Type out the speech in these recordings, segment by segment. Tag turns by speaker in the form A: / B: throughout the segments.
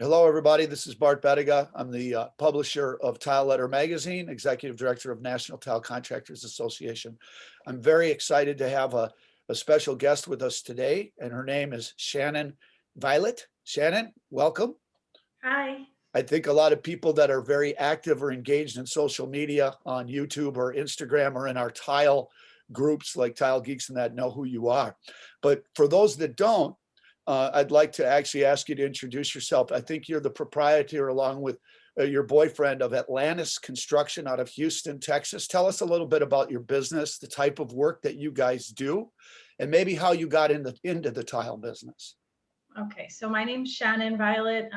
A: Hello, everybody. This is Bart Bettiga. I'm the publisher of TileLetter magazine, executive director of National Tile Contractors Association. I'm very excited to have a special guest with us today, and her name is Schannon Violet. Shannon, welcome.
B: Hi.
A: I think a lot of people that are very active or engaged in social media on YouTube or Instagram or in our tile groups like Tile Geeks and that know who you are. But for those that don't, I'd like to actually ask you to introduce yourself. I think you're the proprietor along with your boyfriend of Atlantis Construction out of Houston, Texas. Tell us a little bit about your business, the type of work that you guys do, and maybe how you got into the tile business.
B: Okay, so my name's Schannon Violet,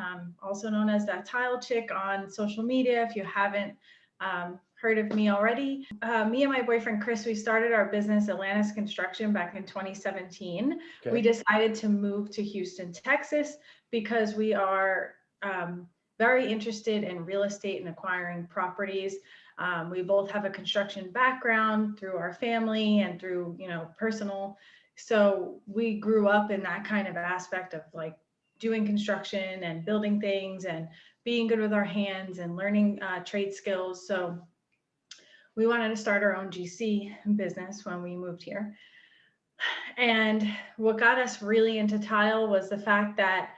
B: also known as that Tile Chick on social media. If you haven't heard of me already, me and my boyfriend Chris, we started our business Atlantis Construction back in 2017.
A: Okay.
B: We decided to move to Houston, Texas, because we are very interested in real estate and acquiring properties. We both have a construction background through our family and through personal. So we grew up in that kind of aspect of like doing construction and building things and being good with our hands and learning trade skills. So we wanted to start our own GC business when we moved here. And what got us really into tile was the fact that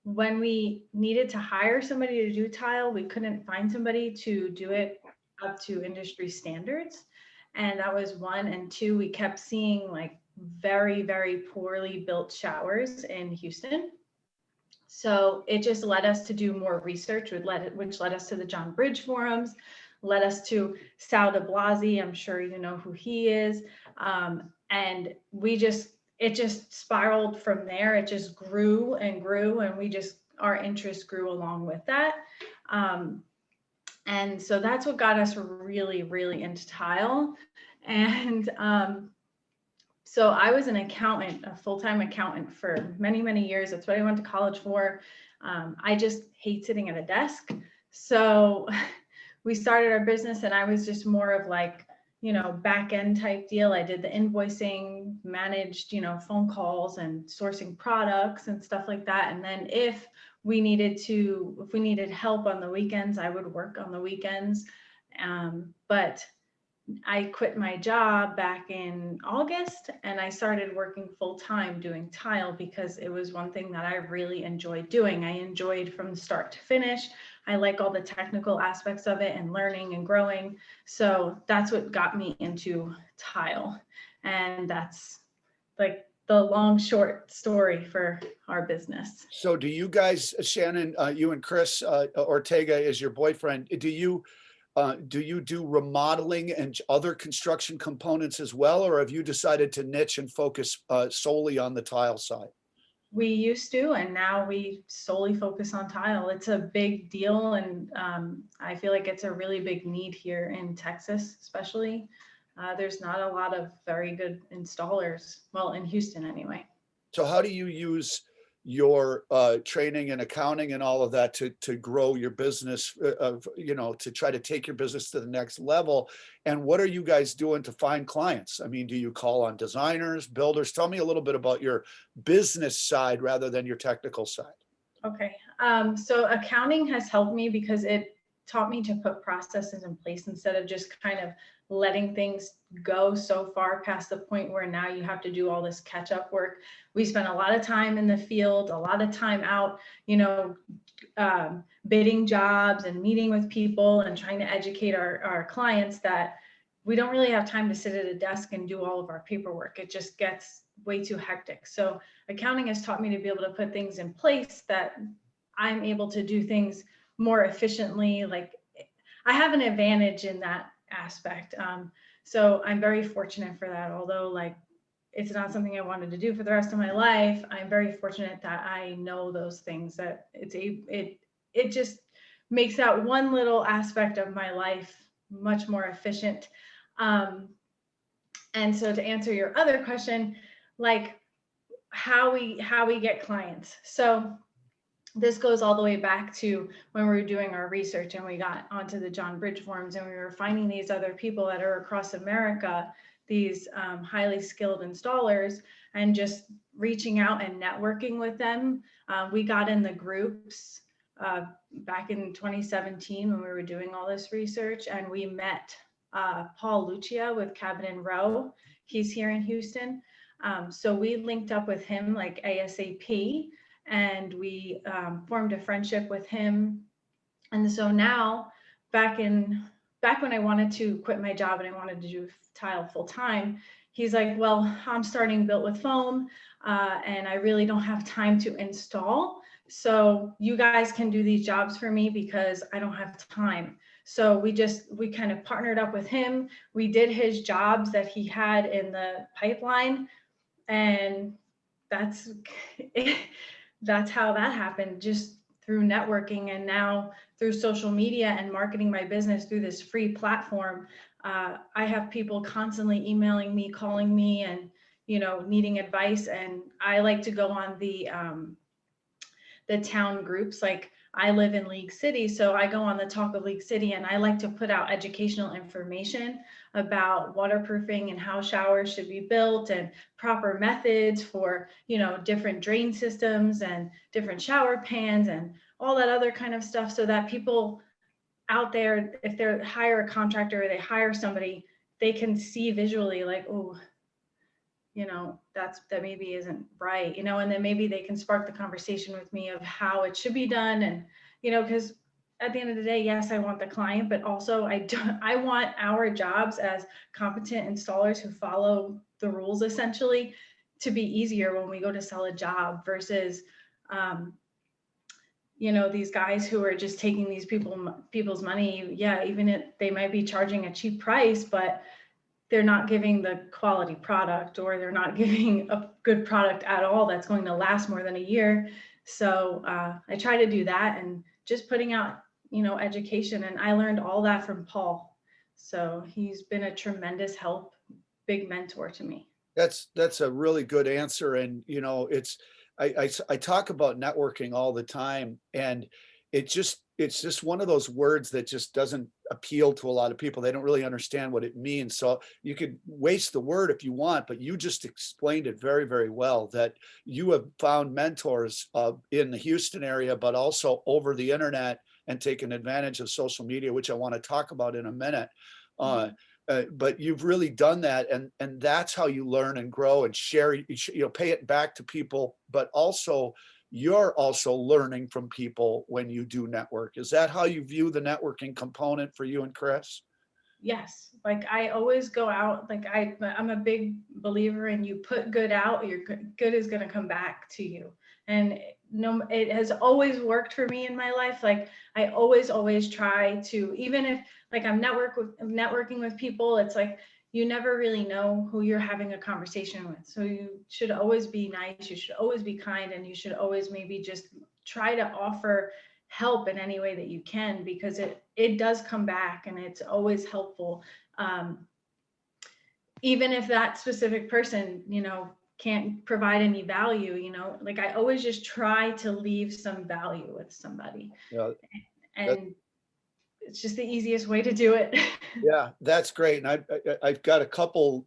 B: when we needed to hire somebody to do tile, we couldn't find somebody to do it up to industry standards. And that was one. And two, we kept seeing like very, very poorly built showers in Houston. So it just led us to do more research, which led us to the John Bridge forums, led us to Sal de Blasi. I'm sure you know who he is. And it just spiraled from there. It just grew and grew, and our interest grew along with that. And so that's what got us really, really into tile. And so I was an accountant, a full-time accountant for many, many years. That's what I went to college for. I just hate sitting at a desk. So we started our business and I was just more of like, back end type deal. I did the invoicing, managed, phone calls and sourcing products and stuff like that. And then if we needed help on the weekends, I would work on the weekends. But I quit my job back in August and I started working full time doing tile because it was one thing that I really enjoyed doing. I enjoyed from start to finish. I like all the technical aspects of it and learning and growing. So that's what got me into tile. And that's like the long, short story for our business.
A: So do you guys, Shannon, you and Chris Ortega is your boyfriend, do you do remodeling and other construction components as well, or have you decided to niche and focus solely on the tile side?
B: We used to, and now we solely focus on tile. It's a big deal, and I feel like it's a really big need here in Texas, especially. There's not a lot of very good installers, well, in Houston anyway.
A: So how do you use your training and accounting and all of that to grow your business, to try to take your business to the next level? And what are you guys doing to find clients? I mean, do you call on designers, builders? Tell me a little bit about your business side rather than your technical side.
B: Okay. So accounting has helped me because it taught me to put processes in place instead of just kind of letting things go so far past the point where now you have to do all this catch up work. We spent a lot of time in the field, a lot of time out, bidding jobs and meeting with people and trying to educate our clients that we don't really have time to sit at a desk and do all of our paperwork. It just gets way too hectic. So accounting has taught me to be able to put things in place that I'm able to do things more efficiently. Like I have an advantage in that aspect. So I'm very fortunate for that. Although like it's not something I wanted to do for the rest of my life, I'm very fortunate that I know those things, that it just makes that one little aspect of my life much more efficient. And so to answer your other question, like how we get clients. So this goes all the way back to when we were doing our research and we got onto the John Bridge forums and we were finding these other people that are across America, these highly skilled installers, and just reaching out and networking with them. We got in the groups back in 2017 when we were doing all this research, and we met Paul Lucia with Cabin and Row. He's here in Houston. So we linked up with him like ASAP, and we formed a friendship with him. And so now, back when I wanted to quit my job and I wanted to do tile full time, he's like, well, I'm starting Built with Foam, and I really don't have time to install. So you guys can do these jobs for me because I don't have time. So we kind of partnered up with him. We did his jobs that he had in the pipeline, and that's how that happened, just through networking, and now through social media and marketing my business through this free platform. I have people constantly emailing me, calling me, and needing advice. And I like to go on the town groups. Like, I live in League City, so I go on the Talk of League City, and I like to put out educational information about waterproofing and how showers should be built, and proper methods for, different drain systems and different shower pans and all that other kind of stuff, so that people out there, if they hire a contractor or they hire somebody, they can see visually like, oh, that maybe isn't right, and then maybe they can spark the conversation with me of how it should be done. And, because at the end of the day, yes, I want the client, but also I want our jobs as competent installers who follow the rules essentially to be easier when we go to sell a job versus, these guys who are just taking these people's money. Yeah, even if they might be charging a cheap price, but they're not giving the quality product, or they're not giving a good product at all that's going to last more than a year. So I try to do that, and just putting out, education. And I learned all that from Paul. So he's been a tremendous help, big mentor to me.
A: That's a really good answer. And I talk about networking all the time, and it's just one of those words that just doesn't appeal to a lot of people. They don't really understand what it means. So you could waste the word if you want, but you just explained it very, very well, that you have found mentors in the Houston area, but also over the internet, and taken advantage of social media, which I want to talk about in a minute. But you've really done that, and that's how you learn and grow and share. Pay it back to people, but also you're also learning from people when you do network. Is that how you view the networking component for you and Chris?
B: Yes, like I always go out, like I'm a big believer in, you put good out, your good is going to come back to you. And it has always worked for me in my life. Like I always try to, even if like I'm networking with people, it's like you never really know who you're having a conversation with. So you should always be nice, you should always be kind, and you should always maybe just try to offer help in any way that you can, because it does come back, and it's always helpful. Even if that specific person, can't provide any value, like I always just try to leave some value with somebody.
A: Yeah,
B: and it's just the easiest way to do it.
A: yeah, that's great. And I've got a couple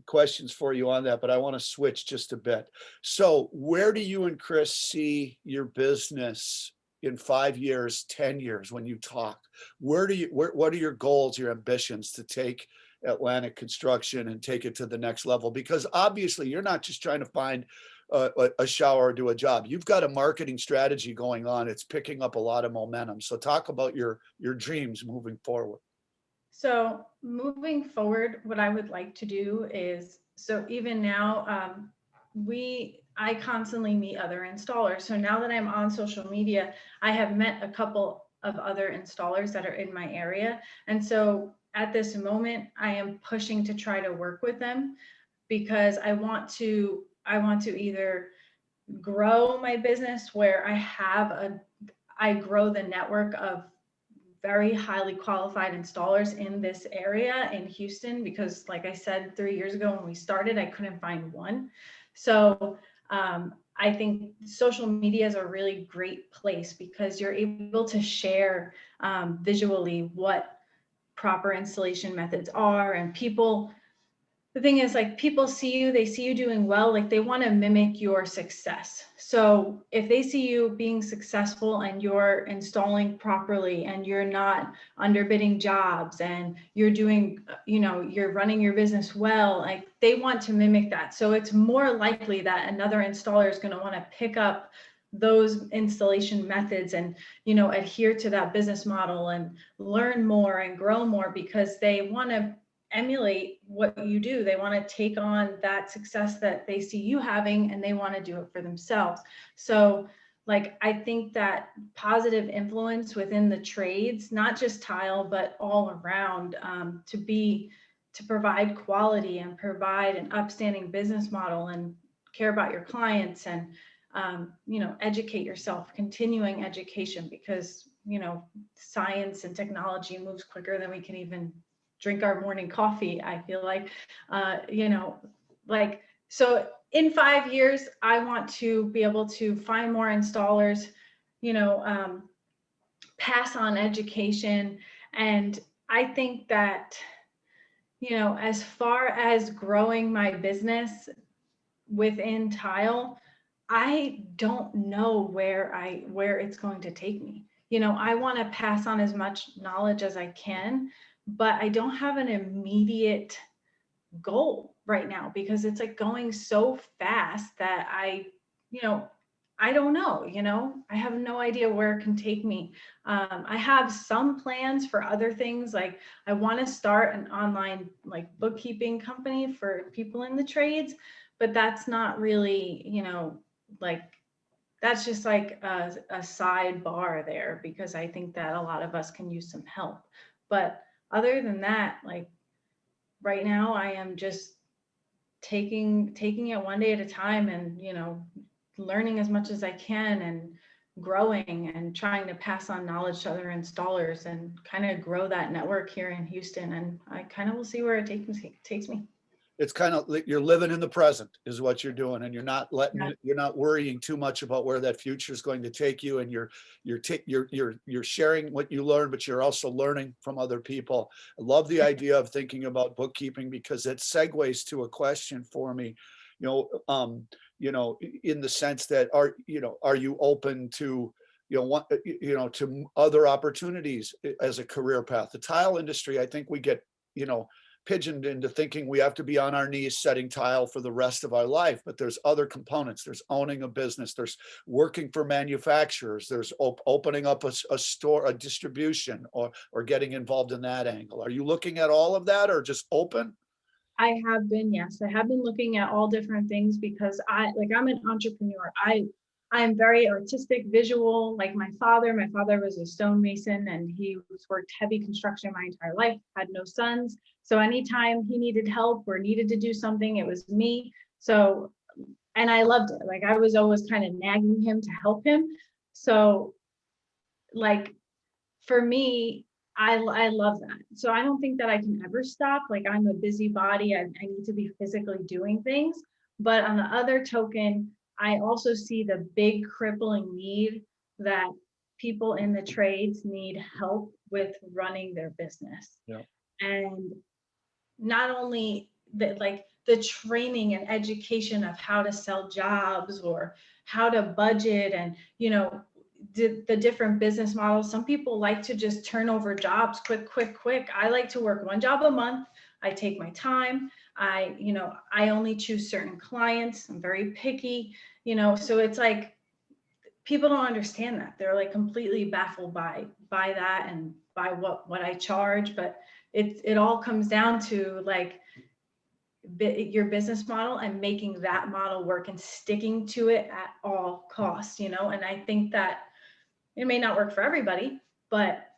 A: questions for you on that, but I want to switch just a bit. So where do you and Chris see your business in 5 years, 10 years when you talk? What are your goals, your ambitions to take Atlantic Construction and take it to the next level? Because obviously you're not just trying to find a shower or do a job. You've got a marketing strategy going on. It's picking up a lot of momentum. So talk about your dreams moving forward.
B: So moving forward, what I would like to do is, so even now, I constantly meet other installers. So now that I'm on social media, I have met a couple of other installers that are in my area. And so at this moment, I am pushing to try to work with them, because I want to either grow my business where I grow the network of very highly qualified installers in this area in Houston, because like I said, 3 years ago when we started, I couldn't find one. So I think social media is a really great place, because you're able to share visually what proper installation methods are, and people the thing is, like, people see you, they see you doing well, like they want to mimic your success. So if they see you being successful and you're installing properly and you're not underbidding jobs and you're doing, you're running your business well, like they want to mimic that. So it's more likely that another installer is going to want to pick up those installation methods and, adhere to that business model and learn more and grow more, because they want to emulate what you do. They want to take on that success that they see you having, and they want to do it for themselves. So like, I think that positive influence within the trades, not just tile, but all around, to provide quality and provide an upstanding business model and care about your clients and, educate yourself, continuing education, because, science and technology moves quicker than we can even drink our morning coffee. I feel like, so in 5 years, I want to be able to find more installers, pass on education. And I think that, as far as growing my business within tile, I don't know where it's going to take me. I want to pass on as much knowledge as I can, but I don't have an immediate goal right now, because it's like going so fast that you know, I don't know, I have no idea where it can take me. I have some plans for other things. Like, I want to start an online like bookkeeping company for people in the trades, but that's not really, like, that's just like a sidebar there, because I think that a lot of us can use some help. But other than that, like, right now I am just taking it one day at a time, and learning as much as I can and growing and trying to pass on knowledge to other installers and kind of grow that network here in Houston. And I kind of will see where it takes me.
A: It's kind of like you're living in the present is what you're doing, and you're not
B: Yeah.
A: you're not worrying too much about where that future is going to take you, and you're sharing what you learn, but you're also learning from other people. I love the idea of thinking about bookkeeping, because it segues to a question for me, you know, um, in the sense that are you open to to other opportunities as a career path? The tile industry, I think we get pigeoned into thinking we have to be on our knees setting tile for the rest of our life. But there's other components. There's owning a business. There's working for manufacturers. There's opening up a store, a distribution, or getting involved in that angle. Are you looking at all of that, or just open?
B: I have been, yes. I have been looking at all different things, because I'm an entrepreneur. I'm very artistic, visual. Like my father was a stonemason, and he was worked heavy construction my entire life, had no sons. So anytime he needed help or needed to do something, it was me. So, and I loved it. Like, I was always kind of nagging him to help him. So like, for me, I love that. So I don't think that I can ever stop. Like, I'm a busybody. I need to be physically doing things. But on the other token, I also see the big crippling need that people in the trades need help with running their business.
A: Yeah.
B: And not only that, like the training and education of how to sell jobs or how to budget, and the different business models. Some people like to just turn over jobs quick. I like to work one job a month. I take my time. I only choose certain clients. I'm very picky, so it's like people don't understand that. They're like completely baffled by that and by what I charge. But it all comes down to like your business model and making that model work and sticking to it at all costs, and I think that it may not work for everybody, but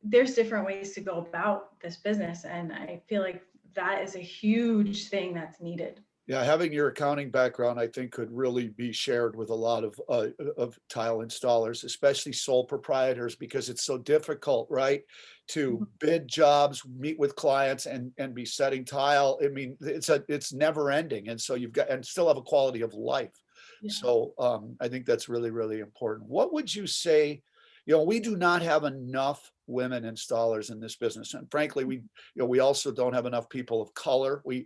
B: there's different ways to go about this business. And I feel like that is a huge thing that's needed.
A: Yeah, having your accounting background, I think, could really be shared with a lot of tile installers, especially sole proprietors, because it's so difficult, right, to bid jobs, meet with clients, and be setting tile. I mean, it's never ending, and so you've got and still have a quality of life.
B: Yeah.
A: So I think that's really, really important. What would you say We do not have enough women installers in this business. And frankly, we also don't have enough people of color. We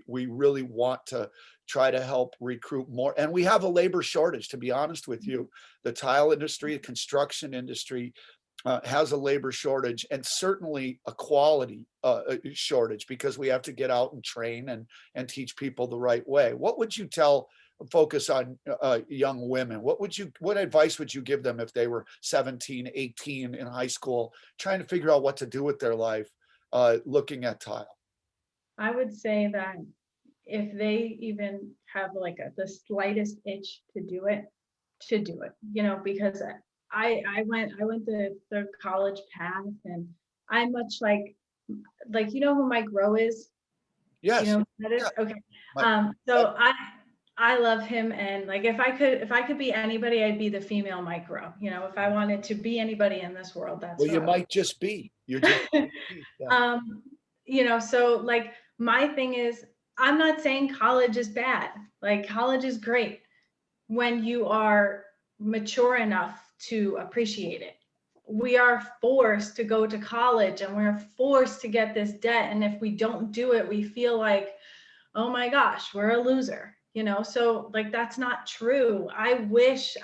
A: really want to try to help recruit more. And we have a labor shortage, to be honest with you. The tile industry, the construction industry, has a labor shortage, and certainly a quality shortage, because we have to get out and train and teach people the right way. What would you focus on young women? What advice would you give them if they were 17, 18 in high school, trying to figure out what to do with their life, looking at tile?
B: I would say that if they even have like the slightest itch to do it, because I went the college path, and I'm much like who Mike Rowe is? You
A: Yes.
B: know who that is?
A: Yeah.
B: Okay.
A: My,
B: So I love him, and like if I could be anybody, I'd be the female Mike Rowe. If I wanted to be anybody in this world, that's
A: well,
B: what
A: you
B: I would.
A: might just be. You just might be. Yeah.
B: Um, so like my thing is, I'm not saying college is bad. Like college is great when you are mature enough to appreciate it. We are forced to go to college, and we're forced to get this debt. And if we don't do it, we feel like, oh my gosh, we're a loser. So like that's not true. I wish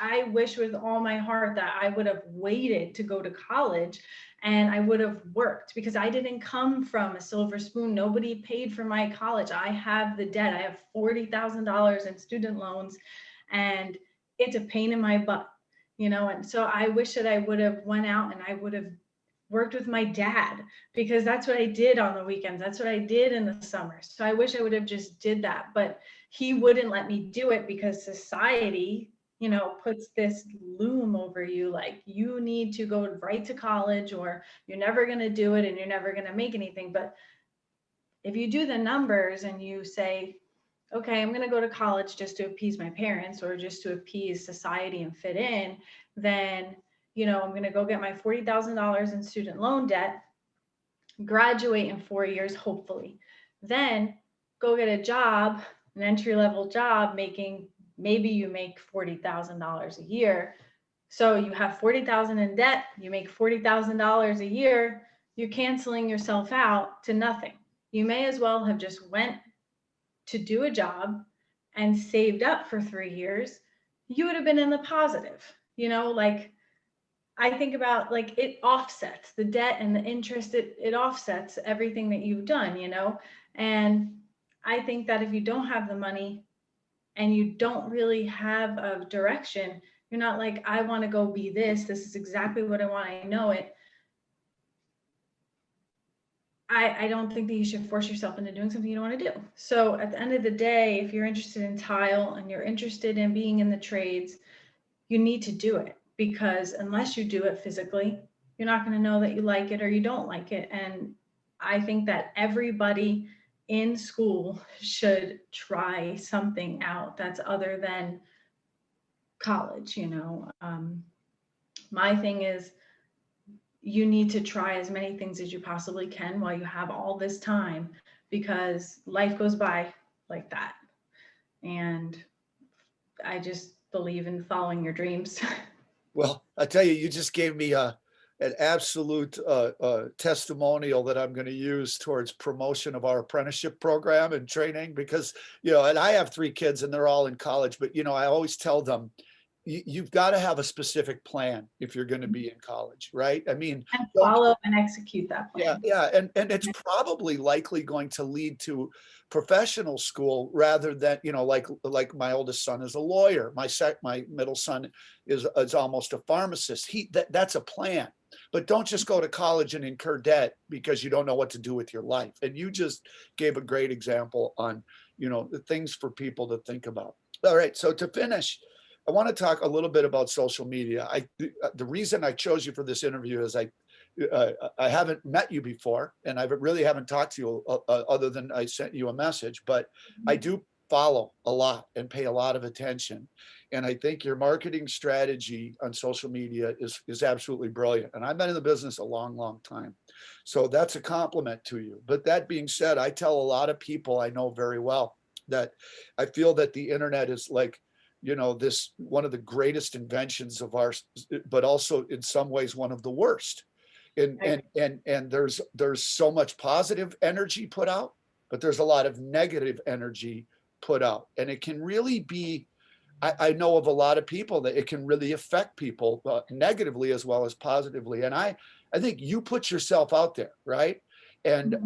B: with all my heart that I would have waited to go to college, and I would have worked, because I didn't come from a silver spoon. Nobody paid for my college. I have the debt. I have $40,000 in student loans, and it's a pain in my butt. And so I wish that I would have went out and I would have worked with my dad, because that's what I did on the weekends. That's what I did in the summers. So I wish I would have just did that, but he wouldn't let me do it, because society, puts this loom over you, like you need to go right to college, or you're never going to do it and you're never going to make anything. But if you do the numbers and you say, okay, I'm going to go to college just to appease my parents, or just to appease society and fit in, then, I'm going to go get my $40,000 in student loan debt, graduate in 4 years, hopefully, then go get a job, an entry level job, maybe you make $40,000 a year. So you have 40,000 in debt, you make $40,000 a year, you're canceling yourself out to nothing. You may as well have just went to do a job and saved up for 3 years. You would have been in the positive. Like I think about, like, it offsets the debt and the interest. It offsets everything that you've done, and I think that if you don't have the money and you don't really have a direction, you're not like, I want to go be this is exactly what I want, I know it. I don't think that you should force yourself into doing something you don't want to do. So at the end of the day, if you're interested in tile and you're interested in being in the trades, you need to do it, because unless you do it physically, you're not going to know that you like it or you don't like it. And I think that everybody in school should try something out that's other than college. My thing is, you need to try as many things as you possibly can while you have all this time, because life goes by like that. And I just believe in following your dreams.
A: Well, I tell you, you just gave me an absolute testimonial that I'm going to use towards promotion of our apprenticeship program and training, because, and I have 3 kids and they're all in college, but, I always tell them, you've got to have a specific plan if you're going to be in college, right? I mean,
B: And follow and execute that
A: yeah,
B: plan.
A: yeah, and it's probably likely going to lead to professional school, rather than, like my oldest son is a lawyer. My middle son is almost a pharmacist. That's a plan. But don't just go to college and incur debt because you don't know what to do with your life. And you just gave a great example on, the things for people to think about. All right, so to finish, I want to talk a little bit about social media. The reason I chose you for this interview is I haven't met you before, and I really haven't talked to you other than I sent you a message, but I do follow a lot and pay a lot of attention. And I think your marketing strategy on social media is absolutely brilliant. And I've been in the business a long, long time. So that's a compliment to you. But that being said, I tell a lot of people I know very well that I feel that the internet is like, you know, this one of the greatest inventions of ours, but also in some ways one of the worst. And there's so much positive energy put out, but there's a lot of negative energy put out, and it can really be. I know of a lot of people that it can really affect people negatively as well as positively. And I think you put yourself out there, right? And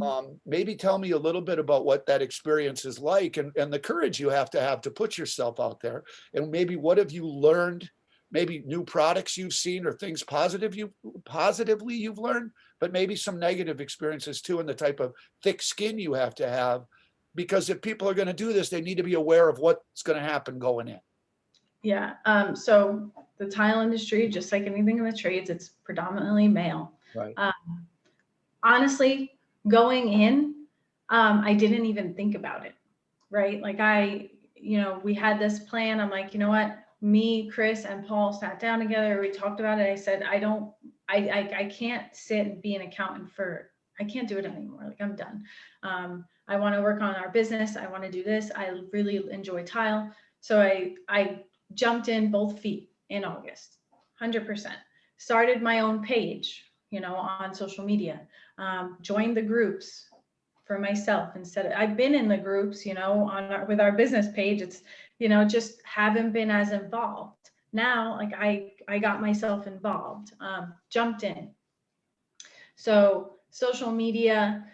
A: maybe tell me a little bit about what that experience is like, and the courage you have to put yourself out there. And maybe what have you learned, maybe new products you've seen or things positively you've learned, but maybe some negative experiences too, and the type of thick skin you have to have. Because if people are going to do this, they need to be aware of what's going to happen going in.
B: Yeah. So the tile industry, just like anything in the trades, it's predominantly male.
A: Right.
B: Honestly, going in, I didn't even think about it, right? Like we had this plan. I'm like, you know what? Me, Chris, and Paul sat down together. We talked about it. I said, I can't sit and be an accountant I can't do it anymore. Like, I'm done. I want to work on our business. I want to do this. I really enjoy tile. So I jumped in both feet in August, 100%. Started my own page, on social media. Joined the groups for myself I've been in the groups, with our business page. It's, just haven't been as involved. Now, like I got myself involved, jumped in. So social media,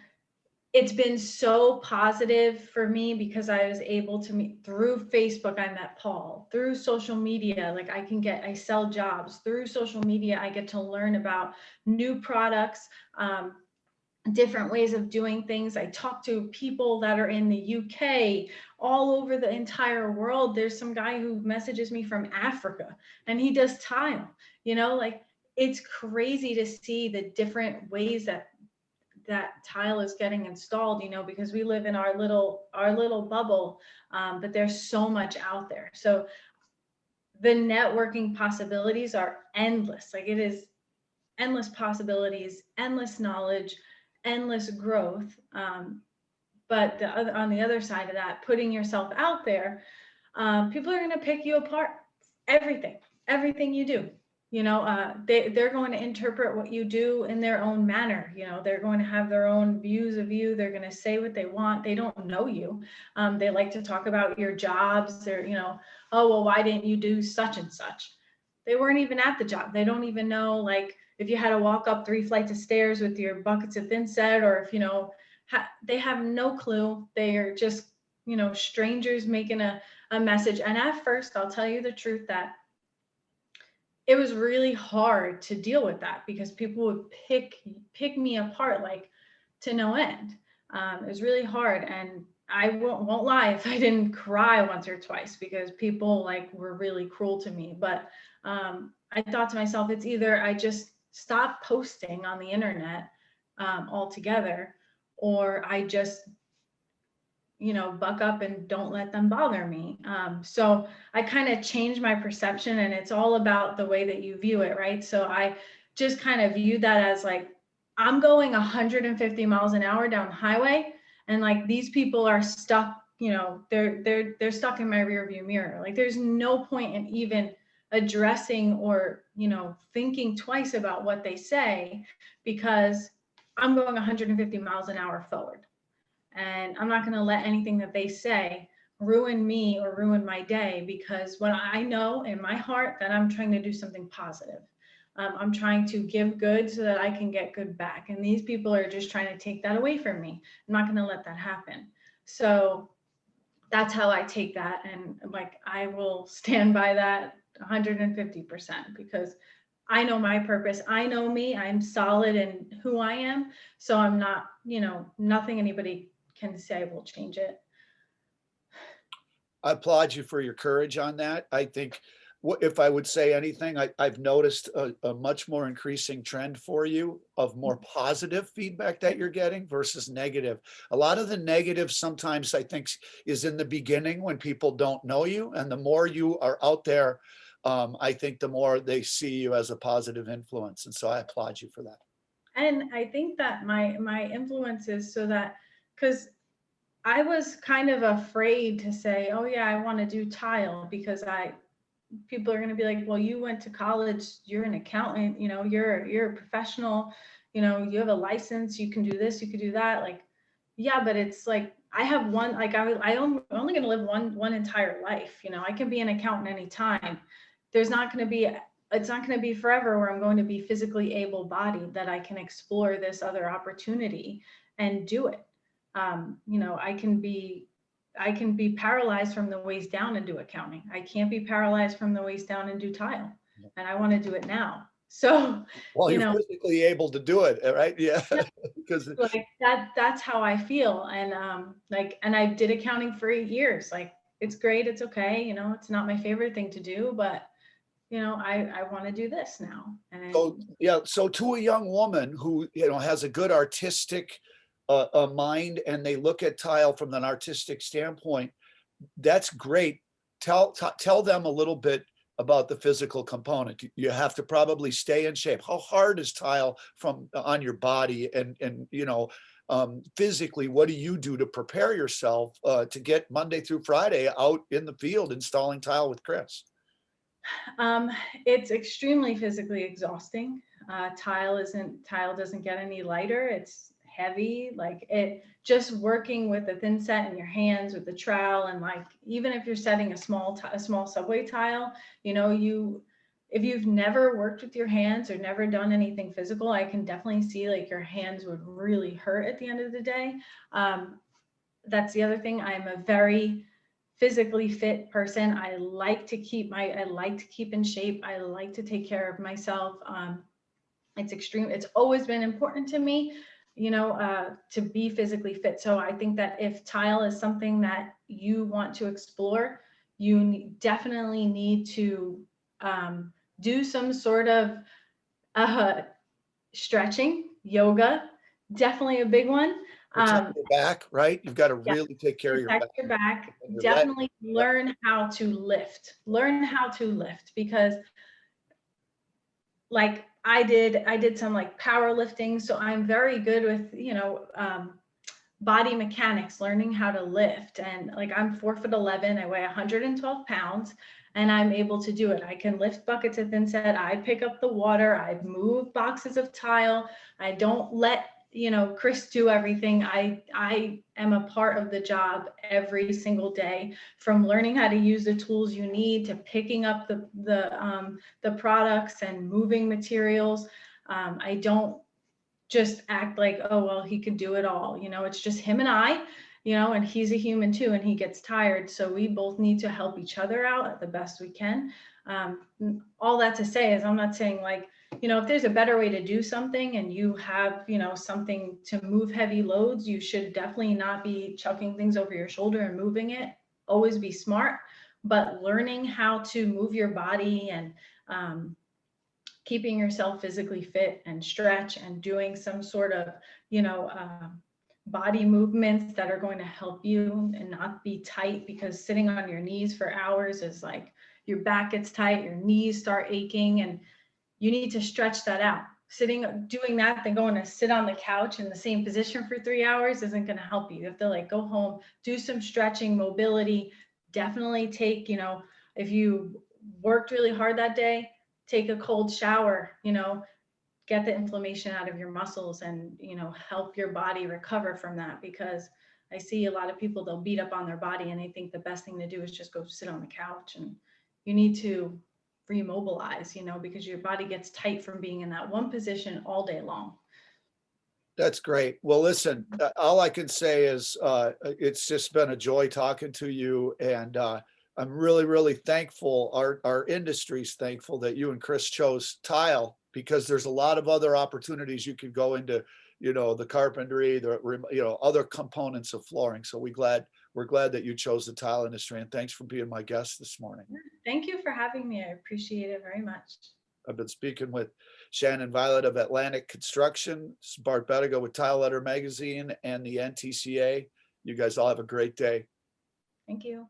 B: it's been so positive for me because I was able to meet through Facebook. I met Paul through social media. Like I sell jobs through social media. I get to learn about new products, different ways of doing things. I talk to people that are in the UK, all over the entire world. There's some guy who messages me from Africa and he does tile, like it's crazy to see the different ways that tile is getting installed, because we live in our little bubble, but there's so much out there. So the networking possibilities are endless. Like it is endless possibilities, endless knowledge, endless growth. But on the other side of that, putting yourself out there, people are going to pick you apart. Everything you do. They're going to interpret what you do in their own manner. They're going to have their own views of you. They're going to say what they want. They don't know you. They like to talk about your jobs. They're, oh, well, why didn't you do such and such? They weren't even at the job. They don't even know, like, if you had to walk up 3 flights of stairs with your buckets of thinset, or if, they have no clue. They are just, strangers making a message. And at first, I'll tell you the truth, that it was really hard to deal with that because people would pick me apart, like, to no end. It was really hard. And I won't lie if I didn't cry once or twice because people were really cruel to me. But I thought to myself, it's either I just stop posting on the internet altogether, or I just buck up and don't let them bother me. So I kind of changed my perception, and it's all about the way that you view it, right? So I just kind of viewed that as like, I'm going 150 miles an hour down the highway, and like these people are stuck, they're stuck in my rear view mirror. Like there's no point in even addressing or, thinking twice about what they say, because I'm going 150 miles an hour forward. And I'm not going to let anything that they say ruin me or ruin my day, because when I know in my heart that I'm trying to do something positive, I'm trying to give good so that I can get good back. And these people are just trying to take that away from me. I'm not going to let that happen. So that's how I take that. And I will stand by that 150%, because I know my purpose. I know me. I'm solid in who I am. So I'm not, nothing anybody can say will change it.
A: I applaud you for your courage on that. I think if I would say anything, I've noticed a much more increasing trend for you of more positive feedback that you're getting versus negative. A lot of the negative sometimes I think is in the beginning when people don't know you, and the more you are out there, I think the more they see you as a positive influence. And so I applaud you for that.
B: And I think that my influence is so that, because I was kind of afraid to say, oh yeah, I want to do tile, because people are going to be like, well, you went to college, you're an accountant, you know, you're a professional, you know, you have a license, you can do this, you can do that. Like, yeah, but it's like, I have one, like I'm only going to live one entire life. You know, I can be an accountant anytime. There's not going to be, it's not going to be forever where I'm going to be physically able-bodied, that I can explore this other opportunity and do it. You know, I can be paralyzed from the waist down and do accounting. I can't be paralyzed from the waist down and do tile. And I want to do it now. So,
A: Well,
B: you
A: you're
B: know,
A: physically able to do it, right? Yeah.
B: yeah,
A: Because
B: like that's how I feel. And like, and I did accounting for 8 years. Like, it's great, it's okay, you know, it's not my favorite thing to do, but you know, I want to do this now.
A: so,
B: And
A: yeah, so to a young woman who, has a good artistic mind, and they look at tile from an artistic standpoint, that's great. Tell them a little bit about the physical component. You have to probably stay in shape. How hard is tile from on your body, and physically, what do you do to prepare yourself to get Monday through Friday out in the field installing tile with Chris?
B: um, it's extremely physically exhausting. Tile doesn't get any lighter. It's heavy. Like, it just working with the thin set in your hands with the trowel, and like, even if you're setting a small subway tile, you know, if you've never worked with your hands or never done anything physical, I can definitely see like your hands would really hurt at the end of the day. That's the other thing. I'm a very physically fit person. I like to keep in shape. I like to take care of myself. It's always been important to me, you know, to be physically fit. So I think that if tile is something that you want to explore, you definitely need to do some sort of uh, stretching, yoga, definitely a big one.
A: Protect your back, right? You've got to
B: Yeah,
A: really take care of your back
B: protect your back.
A: and your leg.
B: Definitely
A: Yep.
B: learn how to lift. Learn how to lift, because like I did some like powerlifting, so I'm very good with, you know, body mechanics, learning how to lift. And like, I'm 4'11", I weigh 112 pounds, and I'm able to do it. I can lift buckets of thin set. I pick up the water. I move boxes of tile. I don't let, you know, Chris do everything. I am a part of the job every single day, from learning how to use the tools you need to picking up the products and moving materials. I don't just act like, oh, well, he could do it all. You know, it's just him and I, you know, and he's a human too, and he gets tired. So we both need to help each other out at the best we can. All that to say is, I'm not saying like, you know, if there's a better way to do something and you have, you know, something to move heavy loads, you should definitely not be chucking things over your shoulder and moving it. Always be smart, but learning how to move your body and, keeping yourself physically fit and stretch and doing some sort of, you know, body movements that are going to help you and not be tight, because sitting on your knees for hours is like, your back gets tight, your knees start aching, and you need to stretch that out. Doing that, then going to sit on the couch in the same position for 3 hours isn't going to help you. You have to like go home, do some stretching, mobility. Definitely take, you know, if you worked really hard that day, take a cold shower, you know, get the inflammation out of your muscles and, you know, help your body recover from that. Because I see a lot of people, they'll beat up on their body and they think the best thing to do is just go sit on the couch, and you need to remobilize, you know, because your body gets tight from being in that one position all day long.
A: That's great. Well, listen, all I can say is it's just been a joy talking to you, and I'm really, really thankful. Our industry's thankful that you and Chris chose tile, because there's a lot of other opportunities you could go into, the carpentry, other components of flooring. So we're glad that you chose the tile industry, and thanks for being my guest this morning.
B: Thank you for having me. I appreciate it very much.
A: I've been speaking with Schannon Violet of Atlantic Construction, Bart Bettiga with TileLetter Magazine and the NTCA. You guys all have a great day.
B: Thank you.